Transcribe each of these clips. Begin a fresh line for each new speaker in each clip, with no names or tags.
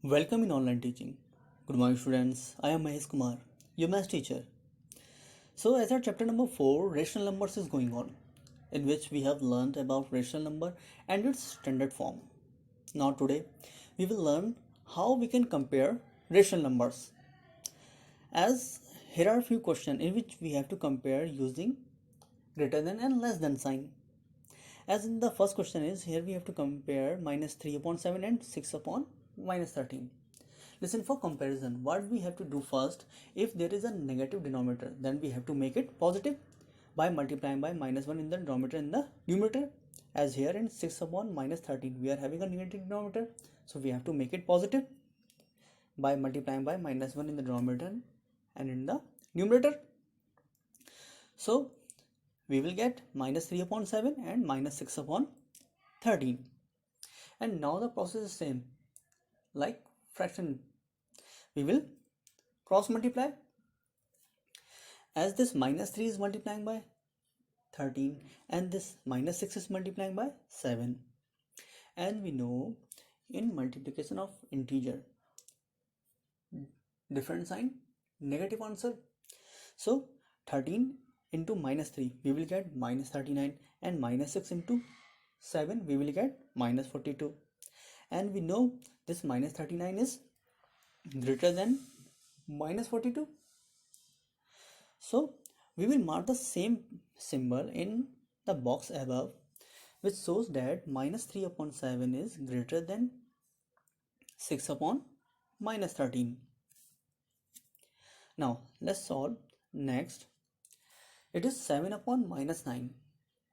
Welcome in online teaching. Good morning, students. I am Mahesh Kumar, your math teacher. So, as our chapter number 4, rational numbers is going on, in which we have learned about rational number and its standard form. Now, today we will learn how we can compare rational numbers. As here are a few questions in which we have to compare using greater than and less than sign. As in the first question is here we have to compare minus 3 upon 7 and 6 upon minus 13. Listen for comparison. What we have to do first, if there is a negative denominator, then we have to make it positive by multiplying by minus 1 in the denominator and the numerator. As here in 6 upon minus 13, we are having a negative denominator. So we have to make it positive by multiplying by minus 1 in the denominator and in the numerator. So we will get minus 3 upon 7 and minus 6 upon 13. And now the process is same like fraction. We will cross multiply, as this minus 3 is multiplying by 13 and this minus 6 is multiplying by 7, and we know in multiplication of integer different sign negative answer. So 13 into minus 3 we will get minus 39, and minus 6 into 7 we will get minus 42, and we know this minus 39 is greater than minus 42. So we will mark the same symbol in the box above, which shows that minus 3 upon 7 is greater than 6 upon minus 13. Now let's solve. Next, it is 7 upon minus 9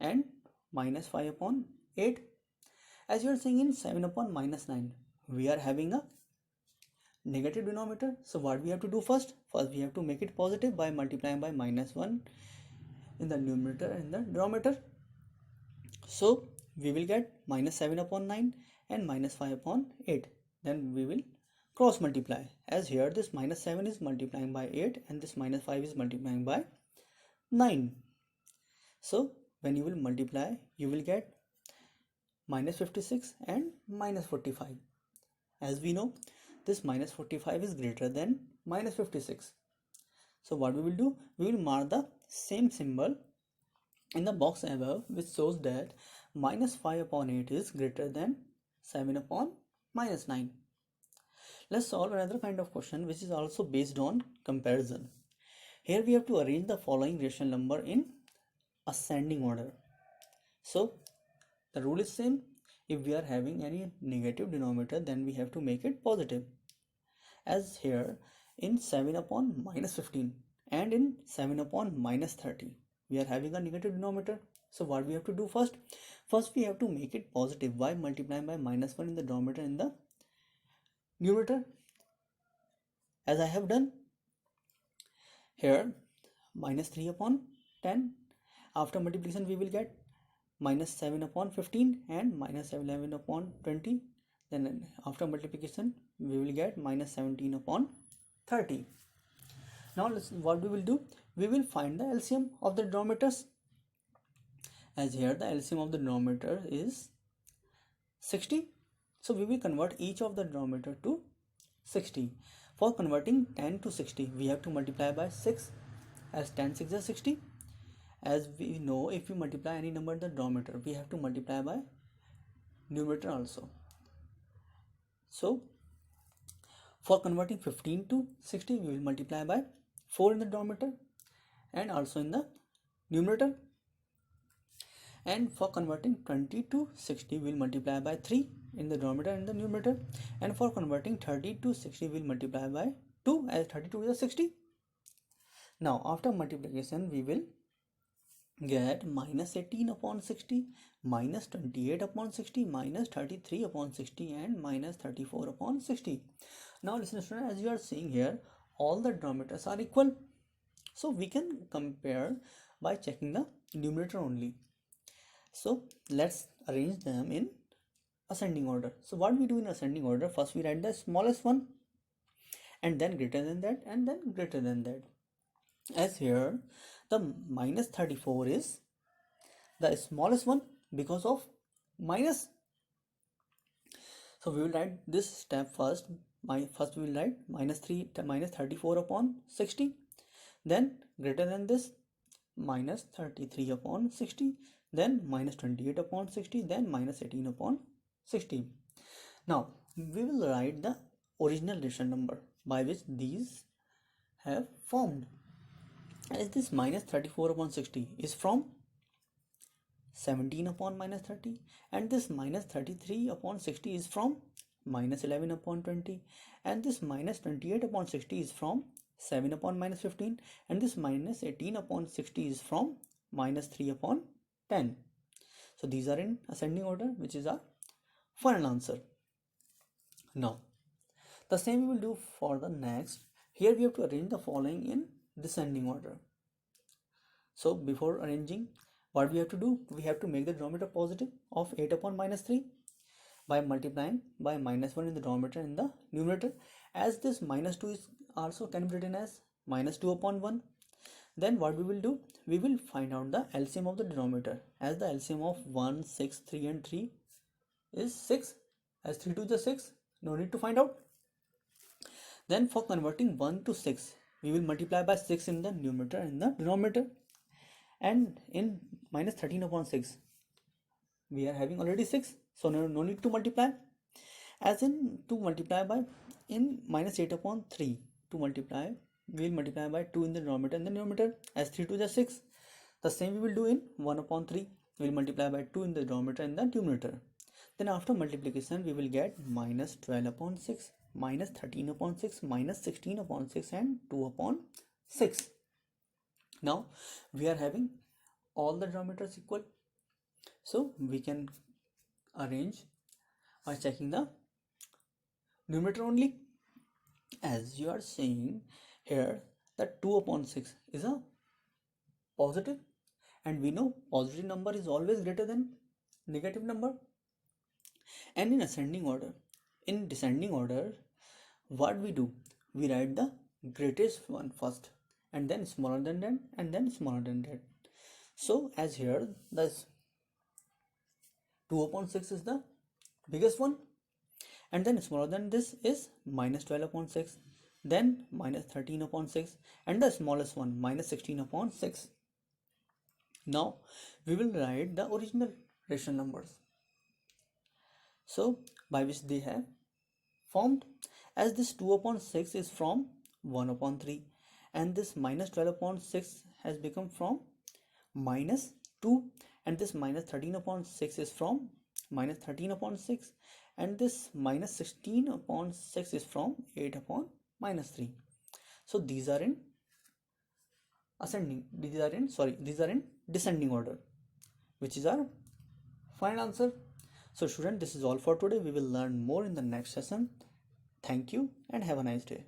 and minus 5 upon 8. As you are seeing in 7 upon minus 9, we are having a negative denominator. So what we have to do first we have to make it positive by multiplying by minus 1 in the numerator and the denominator. So we will get minus 7 upon 9 and minus 5 upon 8. Then we will cross multiply, as here this minus 7 is multiplying by 8 and this minus 5 is multiplying by 9. So when you will multiply, you will get minus 56 and minus 45. As we know, this minus 45 is greater than minus 56. So what we will do, we will mark the same symbol in the box above, which shows that minus 5 upon 8 is greater than 7 upon minus 9. Let's solve another kind of question which is also based on comparison. Here we have to arrange the following rational number in ascending order. So the rule is same. If we are having any negative denominator, then we have to make it positive. As here in 7 upon minus 15 and in 7 upon minus 30, we are having a negative denominator. So what we have to do first we have to make it positive by multiplying by minus 1 in the denominator and the numerator, as I have done here. Minus 3 upon 10, after multiplication we will get minus 7 upon 15 and minus 11 upon 20. Then after multiplication we will get minus 17 upon 30. Now listen, what we will do, we will find the LCM of the denominators. As here the LCM of the denominator is 60. So we will convert each of the denominator to 60. For converting 10 to 60, we have to multiply by 6, as 10 6 is 60. As we know, if we multiply any number in the denominator, we have to multiply by numerator also. So for converting 15 to 60, we will multiply by 4 in the denominator and also in the numerator. And for converting 20 to 60, we will multiply by 3 in the denominator and the numerator. And for converting 30 to 60, we will multiply by 2, as 32 is 60. Now after multiplication, we will get minus 18 upon 60, minus 28 upon 60, minus 33 upon 60 and minus 34 upon 60. Now listen students, as you are seeing here, all the denominators are equal. So we can compare by checking the numerator only. So let's arrange them in ascending order. So what we do in ascending order, first we write the smallest one and then greater than that and then greater than that. As here the minus 34 is the smallest one because of minus. So we will write this step first first we will write minus 34 upon 60, then greater than this minus 33 upon 60, then minus 28 upon 60, then minus 18 upon 60. Now we will write the original ration number by which these have formed, as this minus 34 upon 60 is from 17 upon minus 30, and this minus 33 upon 60 is from minus 11 upon 20, and this minus 28 upon 60 is from 7 upon minus 15, and this minus 18 upon 60 is from minus 3 upon 10. So these are in ascending order, which is our final answer. Now the same we will do for the next. Here we have to arrange the following in descending order. So before arranging, what we have to do, we have to make the denominator positive of 8 upon minus 3 by multiplying by minus 1 in the denominator and the numerator, as this minus 2 is also can be written as minus 2 upon 1. Then what we will do, we will find out the LCM of the denominator, as the LCM of 1, 6, 3 and 3 is 6, as 3 to the 6, no need to find out. Then for converting 1 to 6, we will multiply by 6 in the numerator and the denominator, and in minus 13 upon 6 we are having already 6, so no need to multiply. As in to multiply by in minus 8 upon 3, to multiply we will multiply by 2 in the denominator and the numerator, as 3 to the 6. The same we will do in 1 upon 3, we will multiply by 2 in the denominator and the numerator. Then after multiplication we will get minus 12 upon 6, minus 13 upon 6, minus 16 upon 6 and 2 upon 6. Now we are having all the denominators equal, so we can arrange by checking the numerator only. As you are seeing here that 2 upon 6 is a positive, and we know positive number is always greater than negative number. And in ascending order, in descending order, what we do, we write the greatest one first, and then smaller than that, and then smaller than that. So as here this 2 upon 6 is the biggest one, and then smaller than this is minus 12 upon 6, then minus 13 upon 6, and the smallest one minus 16 upon 6. Now we will write the original ration numbers, so by which they have formed, as this 2 upon 6 is from 1 upon 3, and this minus 12 upon 6 has become from minus 2, and this minus 13 upon 6 is from minus 13 upon 6, and this minus 16 upon 6 is from 8 upon minus 3. So these are in descending order, which is our final answer. So student, this is all for today. We will learn more in the next session. Thank you and have a nice day.